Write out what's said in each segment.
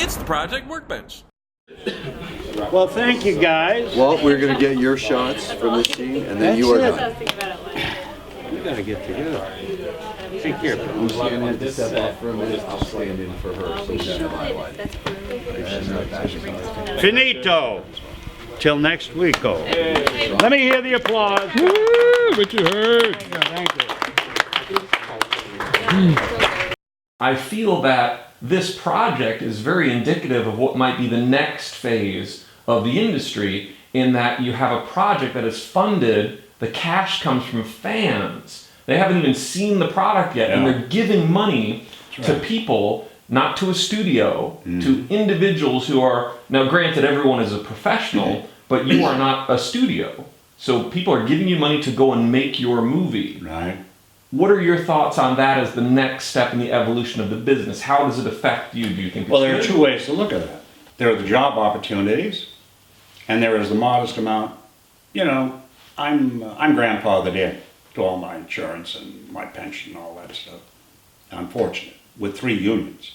It's the Project Workbench. Well, thank you, guys. Well, we're going to get your shots from the scene, and then you are done. We gotta get together. Take care. Lucy, I need to step off for a minute. I'll stand in for her. So she's highlighted. Finito. Till next week, oh. Let me hear the applause. Woo! What you heard? Thank you. I feel that this project is very indicative of what might be the next phase of the industry, in that you have a project that is funded, the cash comes from fans. They haven't even seen the product yet, and they're giving money to people, not to a studio, to individuals who are, now granted everyone is a professional, but you are not a studio. So people are giving you money to go and make your movie. Right. What are your thoughts on that as the next step in the evolution of the business? How does it affect you? Do you think? Well, there are two ways to look at that. There are the job opportunities, and there is the modest amount. You know, I'm grandfathered in to all my insurance and my pension and all that stuff. I'm fortunate with 3 unions.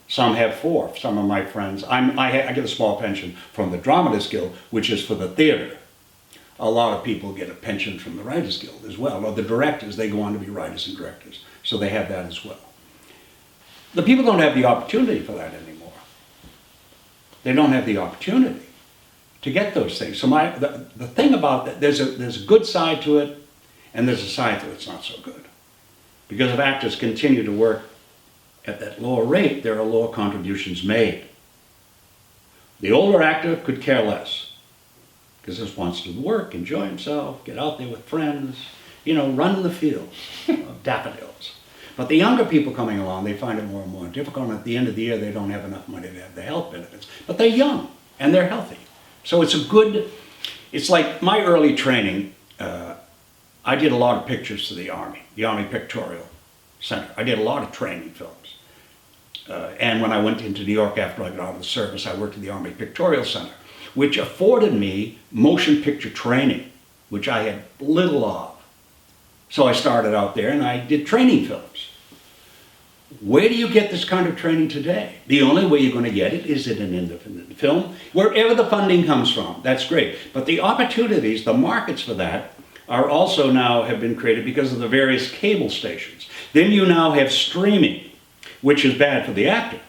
Some have 4. Some of my friends. I get a small pension from the Dramatists Guild, which is for the theater. A lot of people get a pension from the Writers Guild as well, or the directors. They go on to be writers and directors, so they have that as well. The people don't have the opportunity for that anymore. They don't have the opportunity to get those things. So the thing about that, there's a good side to it, and there's a side to it that's not so good. Because if actors continue to work at that lower rate, there are lower contributions made. The older actor could care less, because he just wants to work, enjoy himself, get out there with friends, you know, run in the fields of daffodils. But the younger people coming along, they find it more and more difficult, and at the end of the year, they don't have enough money to have the health benefits. But they're young, and they're healthy. So it's like my early training. I did a lot of pictures for the Army Pictorial Center. I did a lot of training films. And when I went into New York after I got out of the service, I worked at the Army Pictorial Center, which afforded me motion picture training, which I had little of. So I started out there and I did training films. Where do you get this kind of training today? The only way you're going to get it is in an independent film. Wherever the funding comes from, that's great. But the opportunities, the markets for that, are also now have been created because of the various cable stations. Then you now have streaming, which is bad for the actor.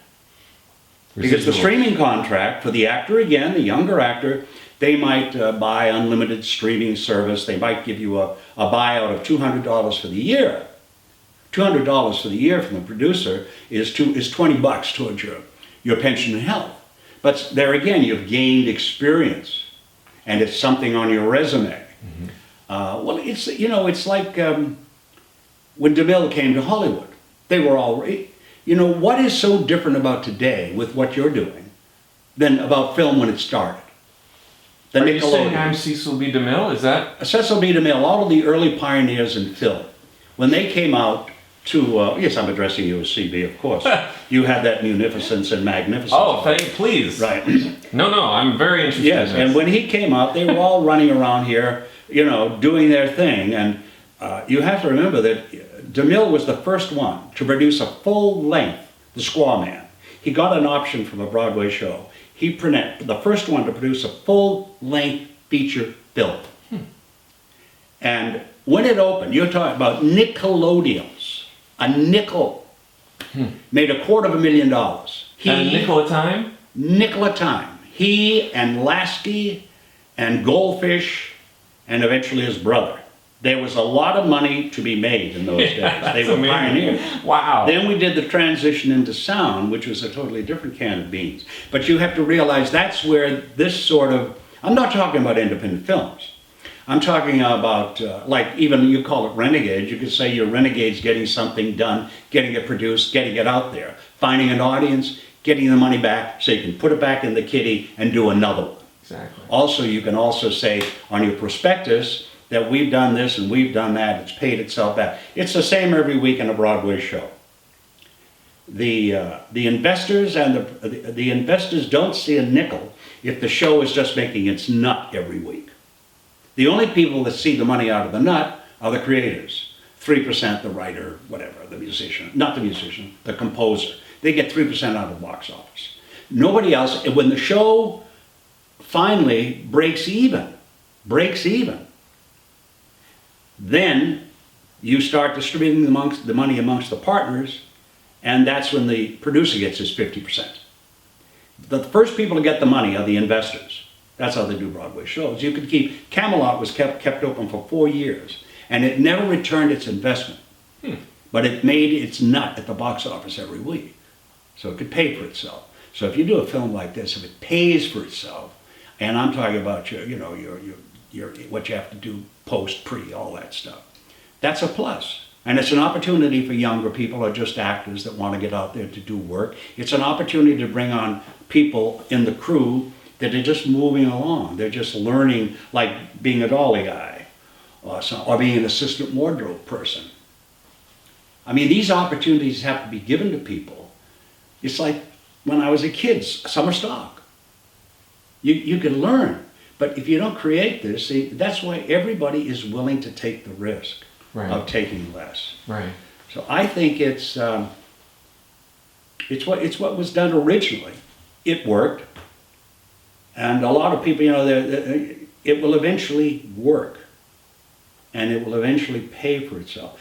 Because the streaming contract for the actor, again, the younger actor, they might buy unlimited streaming service. They might give you a buyout of $200 for the year. $200 for the year from the producer is $20 towards your pension and health. But there again, you've gained experience, and it's something on your resume. Well, it's like when DeMille came to Hollywood. They were all, what is so different about today with what you're doing than about film when it started? Are you saying I'm Cecil B. DeMille? Is that? Cecil B. DeMille, all of the early pioneers in film, when they came out to, yes, I'm addressing you as CB, of course. You had that munificence and magnificence. Oh, please. Right. No, I'm very interested Yes, in this. and when he came out, they were all running around here, doing their thing. And you have to remember that DeMille was the first one to produce a full-length, The Squaw Man. He got an option from a Broadway show. The first one to produce a full-length feature film. And when it opened, you're talking about Nickelodeons. A nickel made $250,000. And a nickel a time? Nickel a time. He and Lasky and Goldfish and eventually his brother. There was a lot of money to be made in those days. They were pioneers. Wow. Then we did the transition into sound, which was a totally different can of beans. But you have to realize that's where this sort of, I'm not talking about independent films. I'm talking about, like even you call it renegades, you could say you're renegades getting something done, getting it produced, getting it out there, finding an audience, getting the money back so you can put it back in the kitty and do another one. Exactly. Also, you can also say on your prospectus that we've done this and we've done that, it's paid itself back. It's the same every week in a Broadway show. The investors and the investors don't see a nickel if the show is just making its nut every week. The only people that see the money out of the nut are the creators. 3% the writer, whatever, the musician, not the musician, the composer. They get 3% out of the box office. Nobody else, and when the show finally breaks even, then you start distributing the money amongst the partners, and that's when the producer gets his 50%. The first people to get the money are the investors. That's how they do Broadway shows. You could keep, Camelot was kept open for 4 years, and it never returned its investment. But it made its nut at the box office every week. So it could pay for itself. So if you do a film like this, if it pays for itself, and I'm talking about your what you have to do post, pre, all that stuff, that's a plus. And it's an opportunity for younger people or just actors that want to get out there to do work. It's an opportunity to bring on people in the crew that are just moving along. They're just learning, like being a dolly guy or being an assistant wardrobe person. I mean, these opportunities have to be given to people. It's like when I was a kid, summer stock. You can learn, but if you don't create this, see, that's why everybody is willing to take the risk of taking less. Right. So I think it's what was done originally. It worked, and a lot of people, it will eventually work, and it will eventually pay for itself.